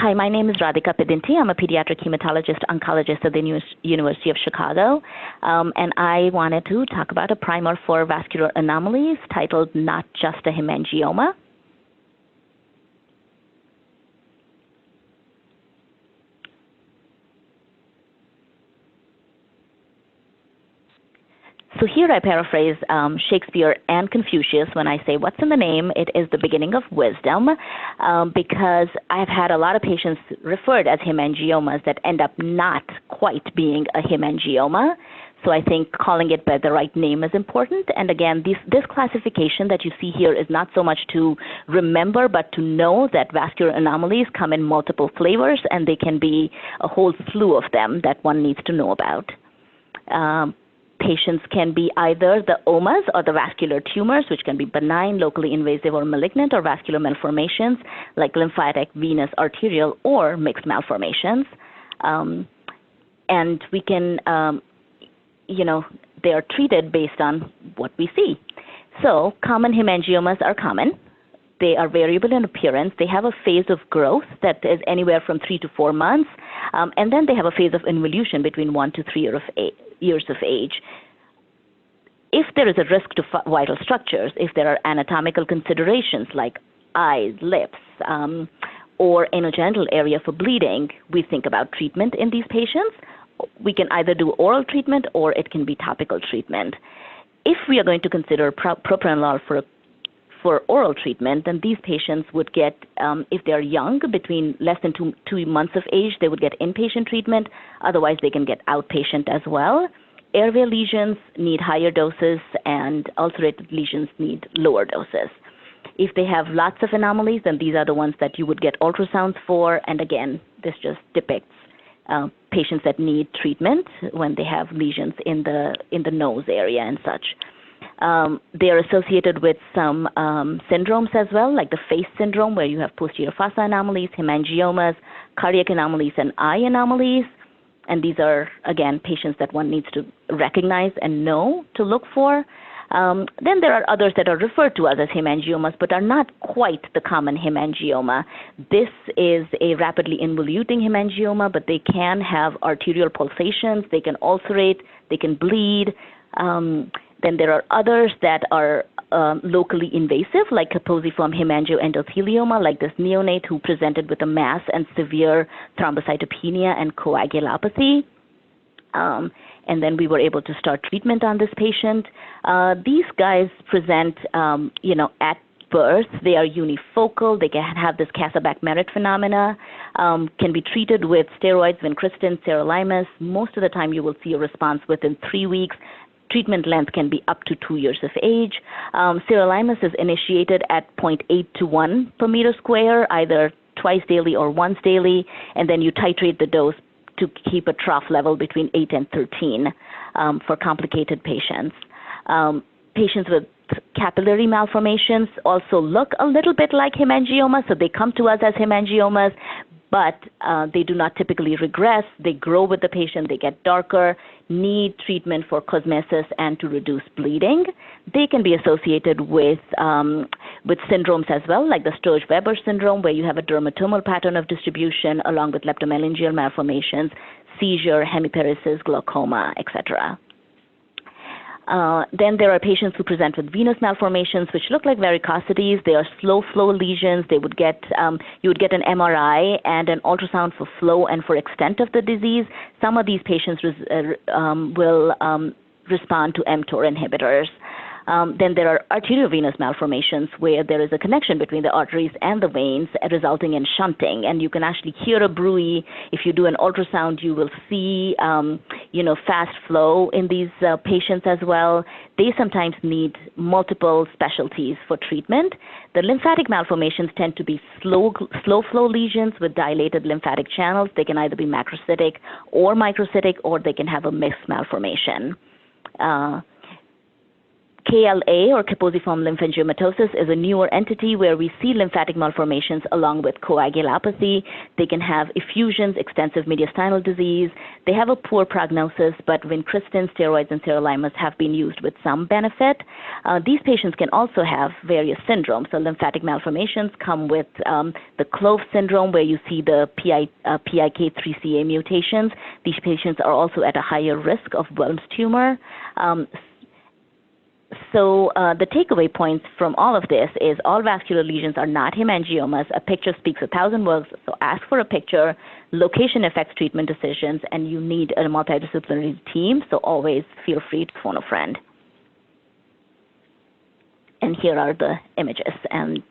Hi, my name is Radhika Pedinti. I'm a pediatric hematologist oncologist at the University of Chicago, and I wanted to talk about a primer for vascular anomalies titled Not Just a Hemangioma. So here I paraphrase Shakespeare and Confucius when I say, what's in the name? It is the beginning of wisdom, because I've had a lot of patients referred as hemangiomas that end up not quite being a hemangioma. So I think calling it by the right name is important. And again, this classification that you see here is not so much to remember, but to know that vascular anomalies come in multiple flavors, and they can be a whole slew of them that one needs to know about. Patients can be either the omas or the vascular tumors, which can be benign, locally invasive, or malignant, or vascular malformations like lymphatic, venous, arterial, or mixed malformations. And we can, they are treated based on what we see. So common hemangiomas are common. They are variable in appearance. They have a phase of growth that is anywhere from 3 to 4 months, and then they have a phase of involution between 1 to 3 years of age. If there is a risk to vital structures, if there are anatomical considerations like eyes, lips, or anogenital area for bleeding, we think about treatment in these patients. We can either do oral treatment or it can be topical treatment. If we are going to consider propranolol for oral treatment, then these patients would get, if they're young, between less than 2 months of age, they would get inpatient treatment. Otherwise, they can get outpatient as well. Airway lesions need higher doses, and ulcerated lesions need lower doses. If they have lots of anomalies, then these are the ones that you would get ultrasounds for. And again, this just depicts patients that need treatment when they have lesions in the nose area and such. They are associated with some syndromes as well, like the PHACE syndrome, where you have posterior fossa anomalies, hemangiomas, cardiac anomalies, and eye anomalies. And these are, again, patients that one needs to recognize and know to look for. Then there are others that are referred to as hemangiomas, but are not quite the common hemangioma. This is a rapidly involuting hemangioma, but they can have arterial pulsations, they can ulcerate, they can bleed. Then there are others that are locally invasive, like Kaposiform hemangioendothelioma, like this neonate who presented with a mass and severe thrombocytopenia and coagulopathy. And then we were able to start treatment on this patient. These guys present, at birth. They are unifocal. They can have this Kasabach-Merritt phenomena, can be treated with steroids, vincristine, sirolimus. Most of the time you will see a response within 3 weeks. Treatment length can be up to 2 years of age. Sirolimus is initiated at 0.8 to 1 per meter square, either twice daily or once daily, and then you titrate the dose to keep a trough level between 8 and 13 for complicated patients. Patients with capillary malformations also look a little bit like hemangiomas, so they come to us as hemangiomas, but they do not typically regress. They grow with the patient, they get darker, need treatment for cosmesis and to reduce bleeding. They can be associated with syndromes as well, like the Sturge-Weber syndrome, where you have a dermatomal pattern of distribution along with leptomeningeal malformations, seizure, hemiparesis, glaucoma, etc. Then there are patients who present with venous malformations, which look like varicosities. They are slow flow lesions. They would get, you would get an MRI and an ultrasound for flow and for extent of the disease. Some of these patients will respond to mTOR inhibitors. Then there are arteriovenous malformations where there is a connection between the arteries and the veins resulting in shunting. And you can actually hear a bruit. If you do an ultrasound, you will see, fast flow in these patients as well. They sometimes need multiple specialties for treatment. The lymphatic malformations tend to be slow flow lesions with dilated lymphatic channels. They can either be macrocytic or microcytic, or they can have a mixed malformation. KLA, or Kaposiform lymphangiomatosis, is a newer entity where we see lymphatic malformations along with coagulopathy. They can have effusions, extensive mediastinal disease. They have a poor prognosis, but vincristine, steroids, and sirolimus have been used with some benefit. These patients can also have various syndromes. So lymphatic malformations come with the Clove syndrome, where you see the PIK3CA mutations. These patients are also at a higher risk of Wilms tumor. So the takeaway points from all of this is all vascular lesions are not hemangiomas. A picture speaks 1,000 words, so ask for a picture. Location affects treatment decisions, and you need a multidisciplinary team, so always feel free to phone a friend. And here are the images. And